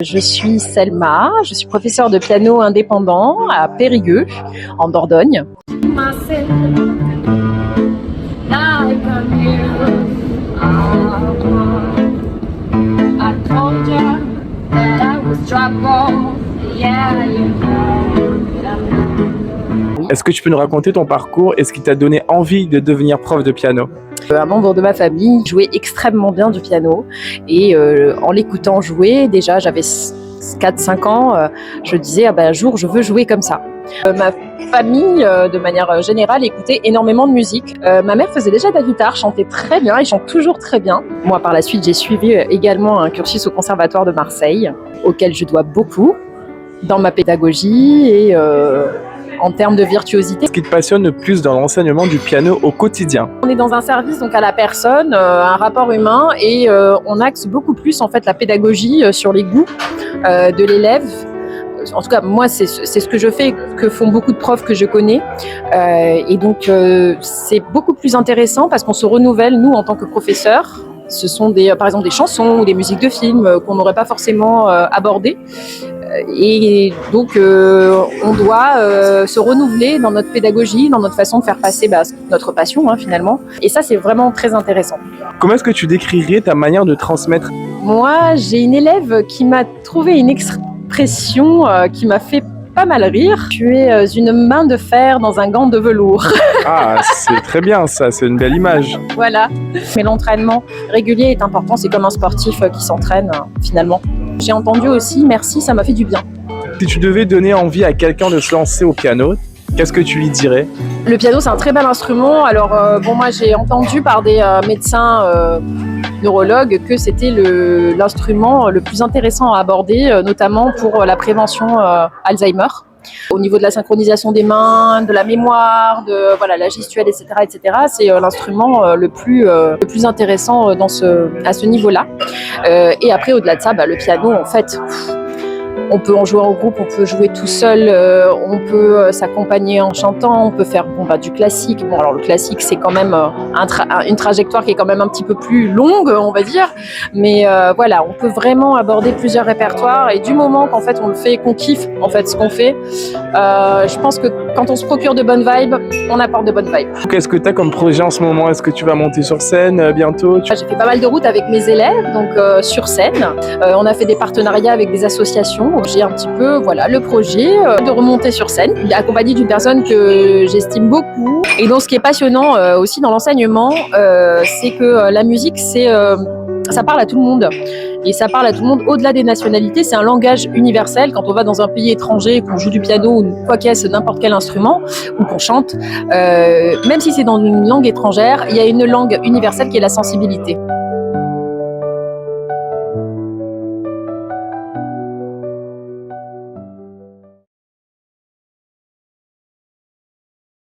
Je suis Selma, je suis professeure de piano indépendant à Périgueux, en Dordogne. Est-ce que tu peux nous raconter ton parcours et ce qui t'a donné envie de devenir prof de piano? Un membre de ma famille jouait extrêmement bien du piano et en l'écoutant jouer, déjà j'avais 4-5 ans, je disais un jour je veux jouer comme ça. Ma famille, de manière générale, écoutait énormément de musique. Ma mère faisait déjà de la guitare, chantait très bien et chante toujours très bien. Moi, par la suite, j'ai suivi également un cursus au Conservatoire de Marseille, auquel je dois beaucoup dans ma pédagogie et en termes de virtuosité. Ce qui te passionne le plus dans l'enseignement du piano au quotidien? On est dans un service donc à la personne, un rapport humain et on axe beaucoup plus en fait la pédagogie sur les goûts de l'élève. En tout cas, moi, c'est ce que je fais, que font beaucoup de profs que je connais. Et donc, c'est beaucoup plus intéressant parce qu'on se renouvelle, nous, en tant que professeurs. Ce sont par exemple des chansons ou des musiques de films qu'on n'aurait pas forcément abordées. Et donc, on doit se renouveler dans notre pédagogie, dans notre façon de faire passer notre passion, finalement. Et ça, c'est vraiment très intéressant. Comment est-ce que tu décrirais ta manière de transmettre? Moi, j'ai une élève qui m'a trouvé une expression qui m'a fait pas mal rire. Tu es une main de fer dans un gant de velours. Ah, c'est très bien ça, c'est une belle image. Voilà. Mais l'entraînement régulier est important, c'est comme un sportif qui s'entraîne finalement. J'ai entendu aussi merci, ça m'a fait du bien. Si tu devais donner envie à quelqu'un de se lancer au piano, qu'est-ce que tu lui dirais? Le piano, c'est un très bel instrument. Alors, moi, j'ai entendu par des médecins neurologues que c'était l'instrument le plus intéressant à aborder, notamment pour la prévention Alzheimer. Au niveau de la synchronisation des mains, de la mémoire, de la gestuelle, etc., c'est l'instrument le plus intéressant à ce niveau-là. Et après, au-delà de ça, le piano, en fait. On peut en jouer en groupe, on peut jouer tout seul, on peut s'accompagner en chantant, on peut faire du classique. Bon, alors le classique, c'est quand même une trajectoire qui est quand même un petit peu plus longue, on va dire. Mais on peut vraiment aborder plusieurs répertoires. Et du moment qu'en fait on le fait, qu'on kiffe en fait ce qu'on fait, je pense que quand on se procure de bonnes vibes, on apporte de bonnes vibes. Qu'est-ce que tu as comme projet en ce moment? Est-ce que tu vas monter sur scène bientôt? J'ai fait pas mal de routes avec mes élèves, donc sur scène. On a fait des partenariats avec des associations. J'ai un petit peu le projet de remonter sur scène, accompagnée d'une personne que j'estime beaucoup. Et donc ce qui est passionnant aussi dans l'enseignement, c'est que la musique, ça parle à tout le monde. Et ça parle à tout le monde au-delà des nationalités. C'est un langage universel. Quand on va dans un pays étranger, qu'on joue du piano ou quoi qu'est-ce, n'importe quel instrument, ou qu'on chante, même si c'est dans une langue étrangère, il y a une langue universelle qui est la sensibilité.